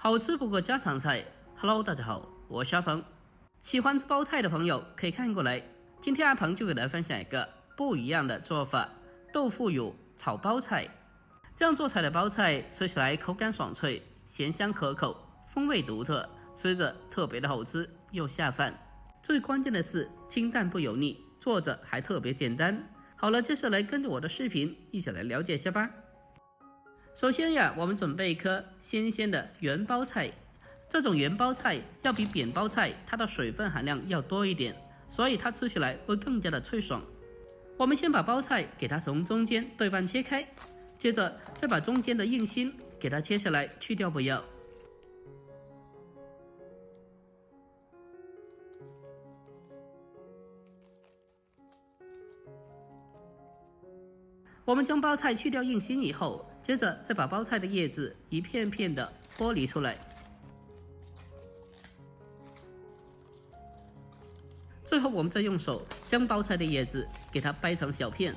好吃不过家常菜。Hello， 大家好，我是阿鹏。喜欢吃包菜的朋友可以看过来。今天阿鹏就给大家分享一个不一样的做法——豆腐乳炒包菜。这样做出来的包菜吃起来口感爽脆，咸香可口，风味独特，吃着特别的好吃又下饭。最关键的是清淡不油腻，做着还特别简单。好了，接下来跟着我的视频一起来了解一下吧。首先呀，我们准备一颗新鲜的圆包菜。这种圆包菜要比扁包菜它的水分含量要多一点，所以它吃起来会更加的脆爽。我们先把包菜给它从中间对半切开，接着再把中间的硬心给它切下来去掉不要。我们将包菜去掉硬心以后，接着再把包菜的叶子一片片的剥离出来。最后我们再用手将包菜的叶子给它掰成小片。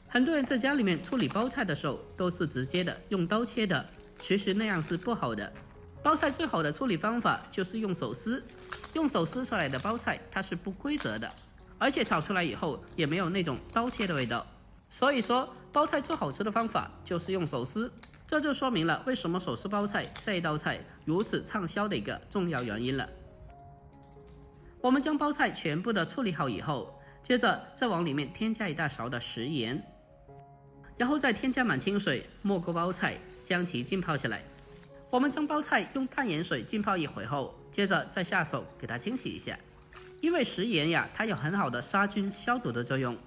很多人在家里面处理包菜的时候都是直接的用刀切的，其实那样是不好的。包菜最好的处理方法就是用手撕，用手撕出来的包菜它是不规则的，而且炒出来以后也没有那种刀切的味道。所以说包菜最好吃的方法就是用手撕，这就说明了为什么手撕包菜这一道菜如此畅销的一个重要原因了。我们将包菜全部的处理好以后，接着再往里面添加一大勺的食盐，然后再添加满清水没过包菜，将其浸泡起来。我们将包菜用淡盐水浸泡一会后，接着再下手给它清洗一下，因为食盐呀，它有很好的杀菌消毒的作用。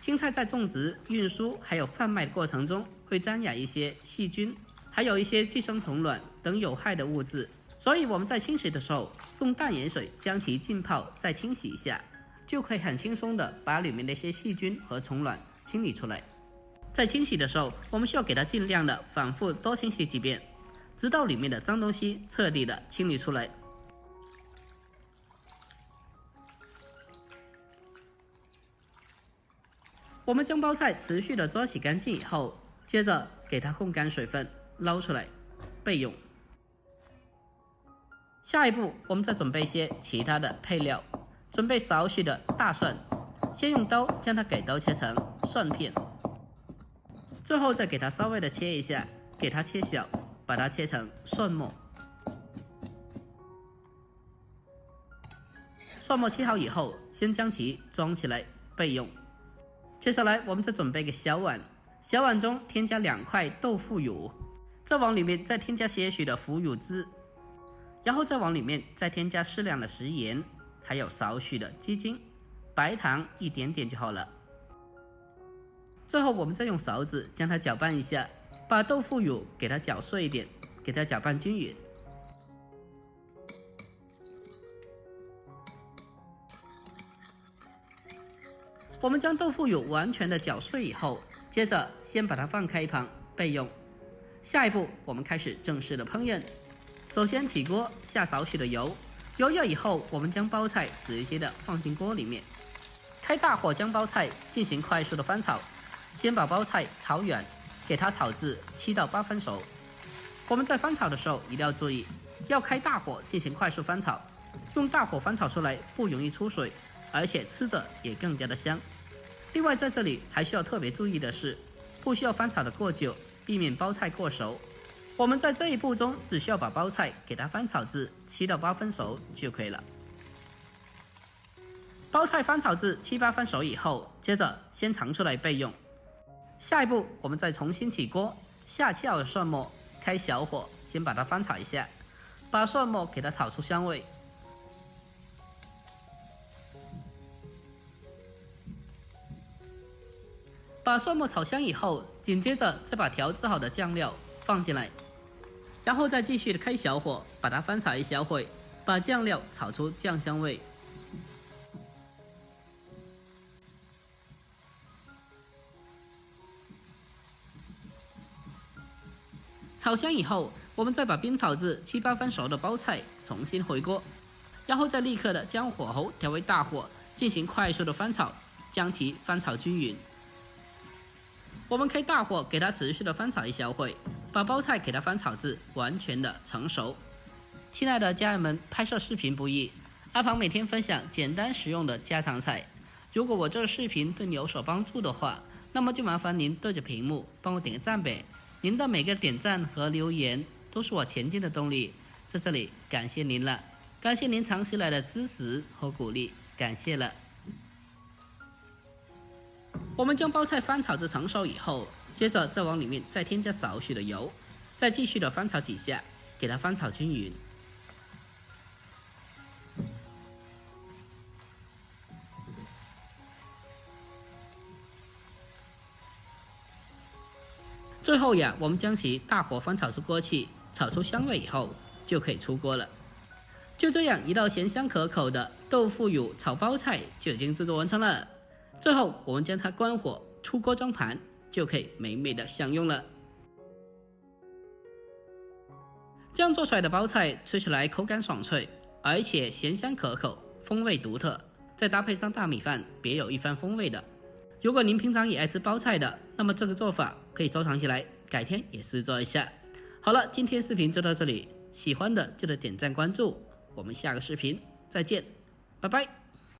青菜在种植、运输还有贩卖的过程中会沾染一些细菌，还有一些寄生虫卵等有害的物质，所以我们在清洗的时候用淡盐水将其浸泡，再清洗一下，就可以很轻松的把里面的一些细菌和虫卵清理出来。在清洗的时候，我们需要给它尽量的反复多清洗几遍，直到里面的脏东西彻底的清理出来。我们将包菜持续的抓洗干净以后，接着给它烘干水分，捞出来备用。下一步我们再准备一些其他的配料，准备少许的大蒜，先用刀将它给刀切成蒜片，最后再给它稍微的切一下，给它切小，把它切成蒜末。蒜末切好以后，先将其装起来备用。接下来我们再准备一个小碗，小碗中添加2块豆腐乳，再往里面再添加些许的腐乳汁，然后再往里面再添加适量的食盐，还有少许的鸡精，白糖一点点就好了。最后我们再用勺子将它搅拌一下，把豆腐乳给它搅碎一点，给它搅拌均匀。我们将豆腐乳完全的搅碎以后，接着先把它放开一旁备用。下一步我们开始正式的烹饪。首先起锅下少许的油，油热以后，我们将包菜直接的放进锅里面，开大火将包菜进行快速的翻炒。先把包菜炒软，给它炒至7到8分熟。我们在翻炒的时候一定要注意，要开大火进行快速翻炒，用大火翻炒出来不容易出水，而且吃着也更加的香。另外在这里还需要特别注意的是，不需要翻炒的过久，避免包菜过熟。我们在这一步中只需要把包菜给它翻炒至7到8分熟就可以了。包菜翻炒至7、8分熟以后，接着先盛出来备用。下一步我们再重新起锅，下切好的蒜末，开小火先把它翻炒一下，把蒜末给它炒出香味。把蒜末炒香以后，紧接着再把调制好的酱料放进来，然后再继续的开小火把它翻炒一小会，把酱料炒出酱香味。炒香以后，我们再把煸炒至7、8分熟的包菜重新回锅，然后再立刻的将火候调为大火，进行快速的翻炒，将其翻炒均匀。我们开大火给它持续的翻炒一小会，把包菜给它翻炒至完全的成熟，亲爱的家人们，拍摄视频不易，阿庞每天分享简单实用的家常菜。如果我这个视频对你有所帮助的话，那么就麻烦您对着屏幕帮我点个赞呗。您的每个点赞和留言都是我前进的动力，在这里感谢您了，感谢您长期来的支持和鼓励，感谢了。我们将包菜翻炒至成熟以后，接着再往里面再添加少许的油，再继续的翻炒几下，给它翻炒均匀。最后呀，我们将其大火翻炒出锅气，炒出香味以后，就可以出锅了。就这样，一道咸香可口的豆腐乳炒包菜就已经制作完成了。最后，我们将它关火，出锅装盘，就可以美美的享用了。这样做出来的包菜吃起来口感爽脆，而且咸香可口，风味独特，再搭配上大米饭，别有一番风味的。如果您平常也爱吃包菜的，那么这个做法可以收藏起来，改天也试做一下。好了，今天视频就到这里，喜欢的记得点赞关注，我们下个视频再见，拜拜。